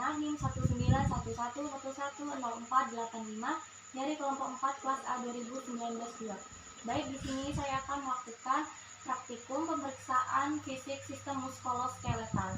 Bismillahirrahmanirrahim 191110485 dari kelompok 4 kelas A 2019-2. Baik, di sini saya akan melakukan praktikum pemeriksaan fisik sistem muskuloskeletal.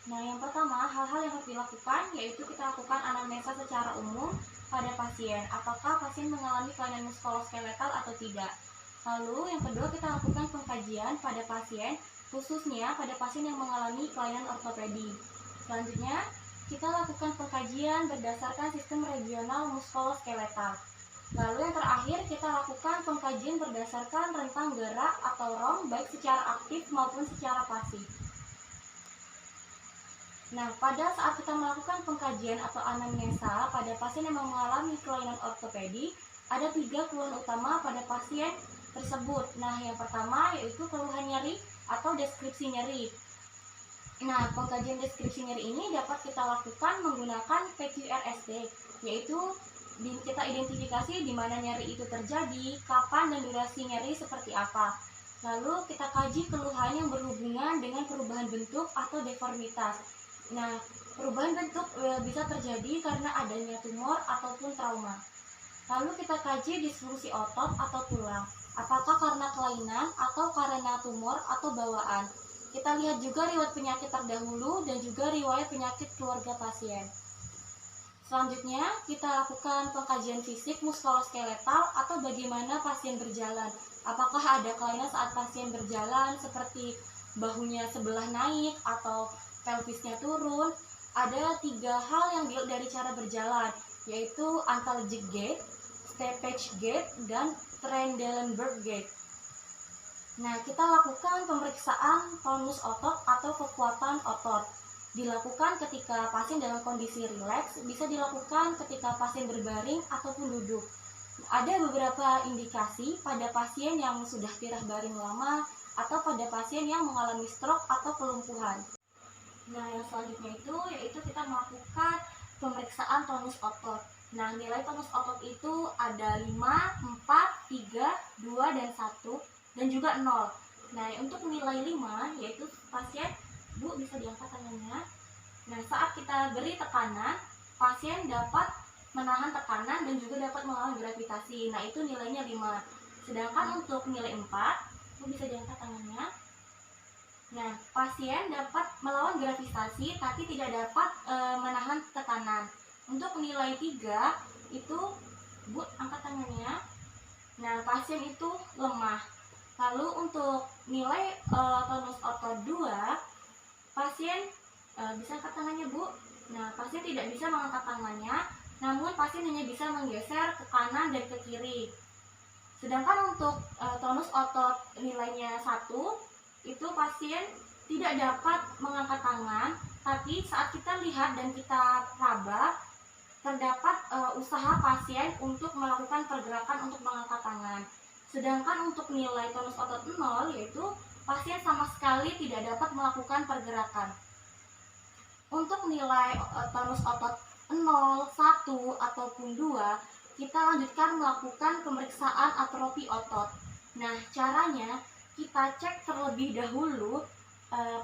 Nah, yang pertama, hal-hal yang harus dilakukan yaitu kita lakukan anamnesa secara umum pada pasien. Apakah pasien mengalami kelainan muskuloskeletal atau tidak? Lalu, yang kedua, kita lakukan pengkajian pada pasien, khususnya pada pasien yang mengalami kelainan ortopedi. Selanjutnya, kita lakukan pengkajian berdasarkan sistem regional muskuloskeletal. Lalu yang terakhir, kita lakukan pengkajian berdasarkan rentang gerak atau ROM baik secara aktif maupun secara pasif. Nah, pada saat kita melakukan pengkajian atau anamnesa pada pasien yang mengalami kelainan ortopedi, ada 3 keluhan utama pada pasien tersebut. Nah, yang pertama yaitu keluhan nyeri atau deskripsi nyeri. Nah, pengkajian deskripsi nyeri ini dapat kita lakukan menggunakan PQRST, yaitu kita identifikasi di mana nyeri itu terjadi, kapan dan durasi nyeri seperti apa. Lalu kita kaji keluhan yang berhubungan dengan perubahan bentuk atau deformitas. Nah, perubahan bentuk bisa terjadi karena adanya tumor ataupun trauma. Lalu kita kaji disfungsi otot atau tulang. Apakah karena kelainan atau karena tumor atau bawaan. Kita lihat juga riwayat penyakit terdahulu dan juga riwayat penyakit keluarga pasien. Selanjutnya, kita lakukan pengkajian fisik muskuloskeletal atau bagaimana pasien berjalan. Apakah ada kelainan saat pasien berjalan seperti bahunya sebelah naik atau pelvisnya turun. Ada 3 hal yang dilihat dari cara berjalan, yaitu antalgic gait, steppage gait, dan Trendelenburg gait. Nah, kita lakukan pemeriksaan tonus otot atau kekuatan otot. Dilakukan ketika pasien dalam kondisi rileks, bisa dilakukan ketika pasien berbaring ataupun duduk. Ada beberapa indikasi pada pasien yang sudah tirah baring lama atau pada pasien yang mengalami stroke atau kelumpuhan. Nah, yang selanjutnya yaitu kita melakukan pemeriksaan tonus otot. Nah, nilai tonus otot itu ada 5, 4, 3, 2, dan 1, dan juga 0. Nah, untuk nilai 5, yaitu pasien, Bu, bisa diangkat tangannya. Nah, saat kita beri tekanan, pasien dapat menahan tekanan dan juga dapat melawan gravitasi. Nah, itu nilainya 5. Sedangkan untuk nilai 4, Bu, bisa diangkat tangannya. Nah, pasien dapat melawan gravitasi tapi tidak dapat menahan tekanan. Untuk nilai 3 itu, Bu, angkat tangannya. Nah, pasien itu lemah. Lalu untuk nilai tonus otot 2, pasien bisa angkat tangannya, Bu. Nah, pasien tidak bisa mengangkat tangannya, namun pasien hanya bisa menggeser ke kanan dan ke kiri. Sedangkan untuk tonus otot nilainya 1, itu pasien tidak dapat mengangkat tangan, tapi saat kita lihat dan kita raba, terdapat usaha pasien untuk melakukan pergerakan untuk mengangkat tangan. Sedangkan untuk nilai tonus otot 0, yaitu pasien sama sekali tidak dapat melakukan pergerakan. Untuk nilai tonus otot 0, 1, ataupun 2, kita lanjutkan melakukan pemeriksaan atrofi otot. Nah, caranya kita cek terlebih dahulu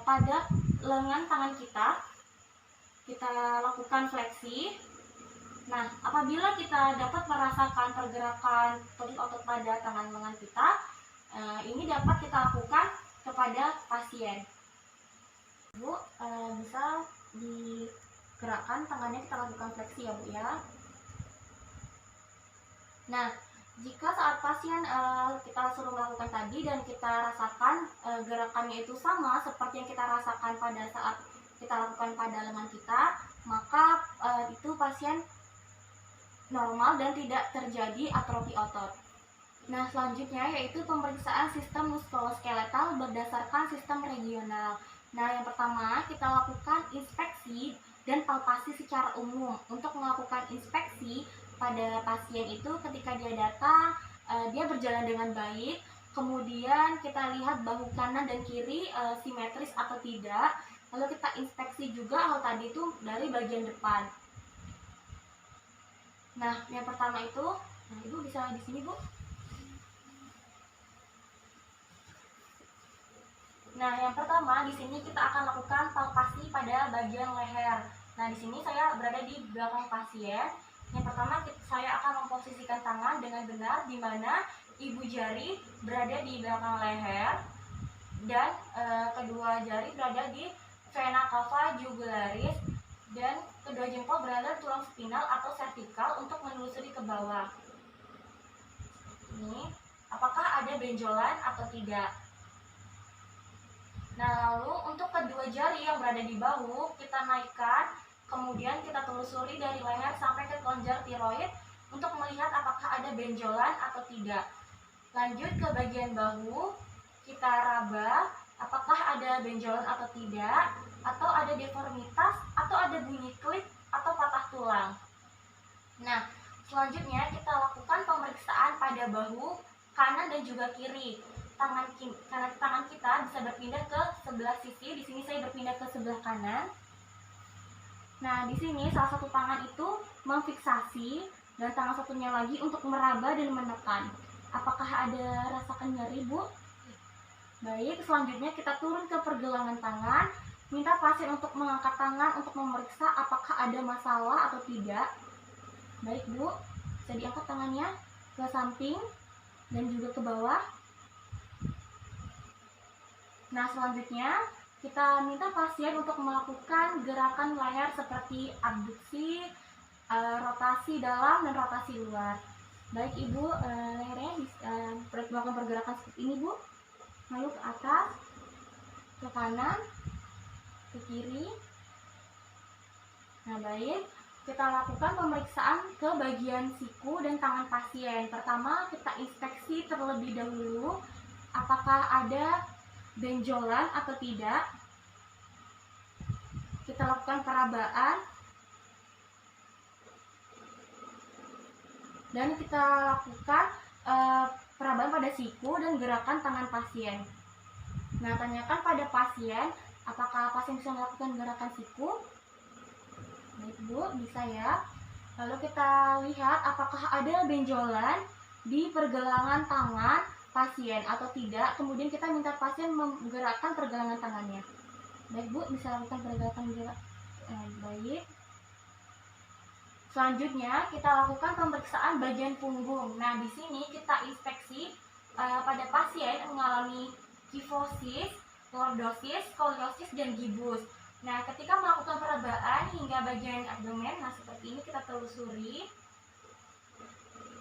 pada lengan tangan kita. Kita lakukan fleksi. Nah, apabila kita dapat merasakan pergerakan tonus otot pada tangan lengan kita, ini dapat kita lakukan kepada pasien. Bu, bisa digerakkan tangannya, kita lakukan fleksi ya, Bu, ya. Nah, jika saat pasien kita suruh melakukan tadi dan kita rasakan gerakannya itu sama seperti yang kita rasakan pada saat kita lakukan pada lengan kita, maka itu pasien normal dan tidak terjadi atrofi otot. Nah, selanjutnya yaitu pemeriksaan sistem muskuloskeletal berdasarkan sistem regional. Nah, yang pertama kita lakukan inspeksi dan palpasi secara umum. Untuk melakukan inspeksi pada pasien itu ketika dia datang, dia berjalan dengan baik. Kemudian kita lihat bahu kanan dan kiri simetris atau tidak. Lalu kita inspeksi juga hal tadi itu dari bagian depan. Nah, yang pertama itu, Ibu bisa di sini, Bu. Nah, yang pertama di sini kita akan lakukan palpasi pada bagian leher. Nah, di sini saya berada di belakang pasien. Yang pertama saya akan memposisikan tangan dengan benar di mana ibu jari berada di belakang leher dan kedua jari berada di vena cava jugularis dan kedua jempol berada di tulang spinal atau vertikal untuk menelusuri ke bawah. Ini, apakah ada benjolan atau tidak? Nah, lalu untuk kedua jari yang berada di bahu, kita naikkan, kemudian kita telusuri dari leher sampai ke kelenjar tiroid untuk melihat apakah ada benjolan atau tidak. Lanjut ke bagian bahu, kita raba, apakah ada benjolan atau tidak, atau ada deformitas, atau ada bunyi klik, atau patah tulang. Nah, selanjutnya kita lakukan pemeriksaan pada bahu kanan dan juga kiri. Tangan kita bisa berpindah ke sebelah sisi. Di sini saya berpindah ke sebelah kanan. Nah, di sini salah satu tangan itu memfiksasi dan tangan satunya lagi untuk meraba dan menekan. Apakah ada rasakan nyeri, Bu? Baik, selanjutnya kita turun ke pergelangan tangan. Minta pasien untuk mengangkat tangan untuk memeriksa apakah ada masalah atau tidak. Baik, Bu. Bisa diangkat tangannya ke samping dan juga ke bawah. Nah, selanjutnya kita minta pasien untuk melakukan gerakan leher seperti abduksi, rotasi dalam dan rotasi luar. Baik, Ibu, lehernya melakukan pergerakan seperti ini, Bu. Lalu ke atas, ke kanan, ke kiri. Nah, baik. Kita lakukan pemeriksaan ke bagian siku dan tangan pasien. Pertama, kita inspeksi terlebih dahulu apakah ada benjolan atau tidak. Kita lakukan perabaan dan kita lakukan perabaan pada siku dan gerakan tangan pasien. Nah, tanyakan pada pasien apakah pasien bisa melakukan gerakan siku. Baik, Bu, bisa ya. Lalu kita lihat apakah ada benjolan di pergelangan tangan pasien atau tidak. Kemudian kita minta pasien menggerakkan pergelangan tangannya. Baik, Bu, bisa lakukan pergerakan gerak. Baik. Selanjutnya kita lakukan pemeriksaan bagian punggung. Nah, di sini kita inspeksi pada pasien mengalami kifosis, lordosis, skoliosis, dan gibus. Nah, ketika melakukan perabaan hingga bagian abdomen, nah seperti ini kita telusuri.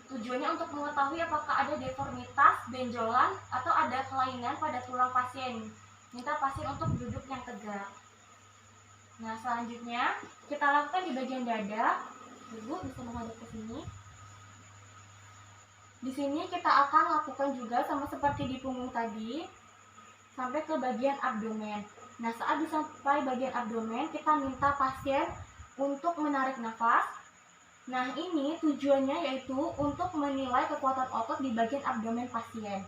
Tujuannya untuk mengetahui apakah ada deformitas, benjolan, atau ada kelainan pada tulang pasien. Minta pasien untuk duduk yang tegak. Nah, selanjutnya kita lakukan di bagian dada. Ibu bisa menghadap ke sini. Di sini kita akan lakukan juga sama seperti di punggung tadi, sampai ke bagian abdomen. Nah, saat sampai bagian abdomen, kita minta pasien untuk menarik nafas. Nah, ini tujuannya yaitu untuk menilai kekuatan otot di bagian abdomen pasien.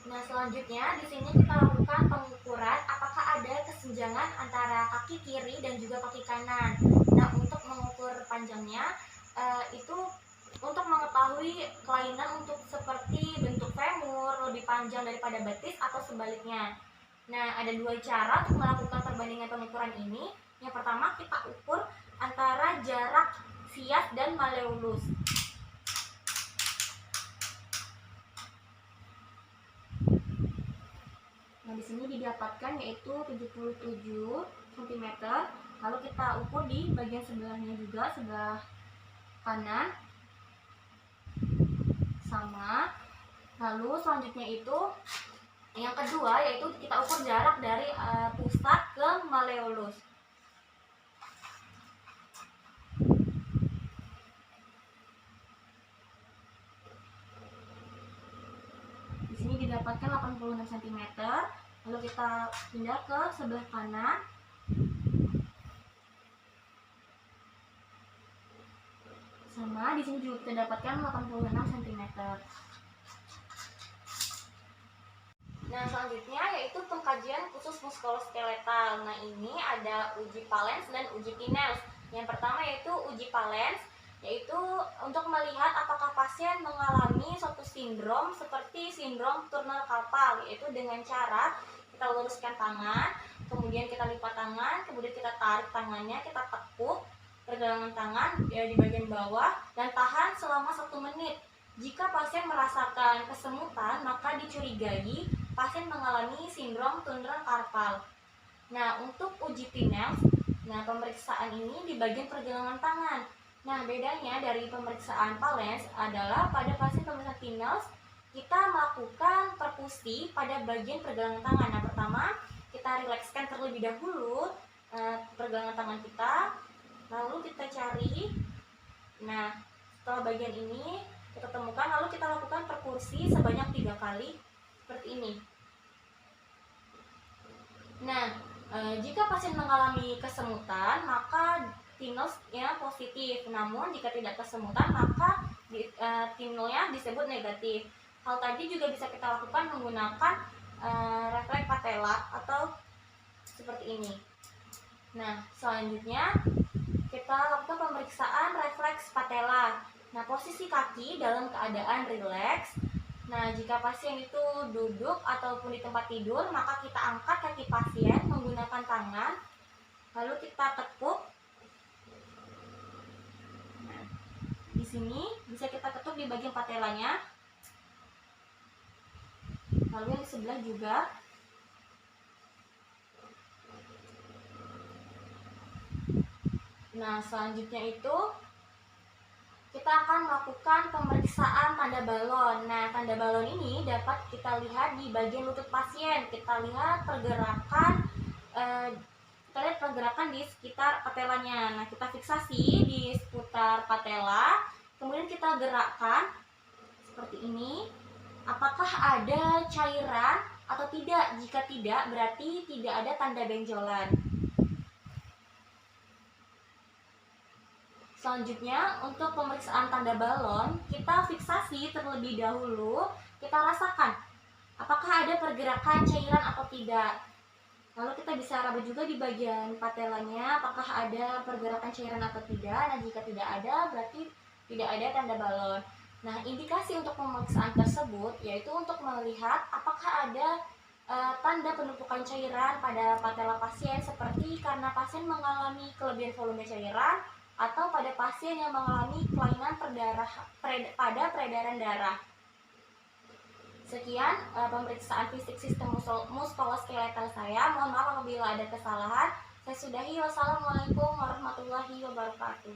Nah, selanjutnya di sini kita lakukan pengukuran apakah ada kesenjangan antara kaki kiri dan juga kaki kanan. Nah, untuk mengukur panjangnya itu untuk mengetahui kelainan untuk seperti bentuk femur lebih panjang daripada betis atau sebaliknya. Nah, ada dua cara untuk melakukan perbandingan pengukuran ini. Yang pertama, kita ukur antara jarak siat dan malleolus. Nah, di sini didapatkan yaitu 77 cm. Lalu kita ukur di bagian sebelahnya juga, sebelah kanan sama. Lalu selanjutnya itu yang kedua yaitu kita ukur jarak dari pusat ke malleolus. Di sini didapatkan 86 cm. Lalu kita pindah ke sebelah kanan. Sama, di sini juga kita dapatkan 86 cm. Nah, selanjutnya yaitu pengkajian khusus muskuloskeletal. Nah, ini ada uji Palens dan uji Tinels. Yang pertama yaitu uji Palens, yaitu untuk melihat apakah pasien mengalami suatu sindrom seperti sindrom Turner-Carpal, yaitu dengan cara kita luruskan tangan, kemudian kita lipat tangan, kemudian kita tarik tangannya, kita tekuk pergelangan tangan ya, di bagian bawah dan tahan selama 1 menit. Jika pasien merasakan kesemutan, maka dicurigai pasien mengalami sindrom Turner-Carpal. Nah, untuk uji TINELS, pemeriksaan ini di bagian pergelangan tangan. Nah, bedanya dari pemeriksaan Palens adalah pada pasien pemeriksaan TINELS, kita melakukan perkusi pada bagian pergelangan tangan. Nah, pertama, kita rilekskan terlebih dahulu pergelangan tangan kita, lalu kita cari. Nah, setelah bagian ini kita temukan, lalu kita lakukan perkusi sebanyak 3 kali, seperti ini. Nah, jika pasien mengalami kesemutan, maka TINELS-nya positif. Namun, jika tidak kesemutan, maka TINEL-nya disebut negatif. Hal tadi juga bisa kita lakukan menggunakan refleks patella atau seperti ini. Nah, selanjutnya kita lakukan pemeriksaan refleks patella. Nah, posisi kaki dalam keadaan rileks. Nah, jika pasien itu duduk ataupun di tempat tidur, maka kita angkat kaki pasien menggunakan tangan, lalu kita tekuk. Nah, di sini bisa kita ketuk di bagian patelanya, lalu yang di sebelah juga. Nah, selanjutnya itu kita akan melakukan pemeriksaan tanda balon. Nah, tanda balon ini dapat kita lihat di bagian lutut pasien. Kita lihat pergerakan di sekitar patelanya. Nah, kita fiksasi di seputar patella, kemudian kita gerakkan seperti ini. Apakah ada cairan atau tidak? Jika tidak, berarti tidak ada tanda benjolan. Selanjutnya, untuk pemeriksaan tanda balon, kita fiksasi terlebih dahulu, kita rasakan apakah ada pergerakan cairan atau tidak. Lalu kita bisa raba juga di bagian patelanya, apakah ada pergerakan cairan atau tidak. Nah, jika tidak ada, berarti tidak ada tanda balon. Nah, indikasi untuk pemeriksaan tersebut yaitu untuk melihat apakah ada tanda penumpukan cairan pada patella pasien, seperti karena pasien mengalami kelebihan volume cairan, atau pada pasien yang mengalami kelainan pada peredaran darah. Sekian pemeriksaan fisik sistem muskuloskeletal saya. Mohon maaf apabila ada kesalahan. Saya sudahi. Wassalamualaikum warahmatullahi wabarakatuh.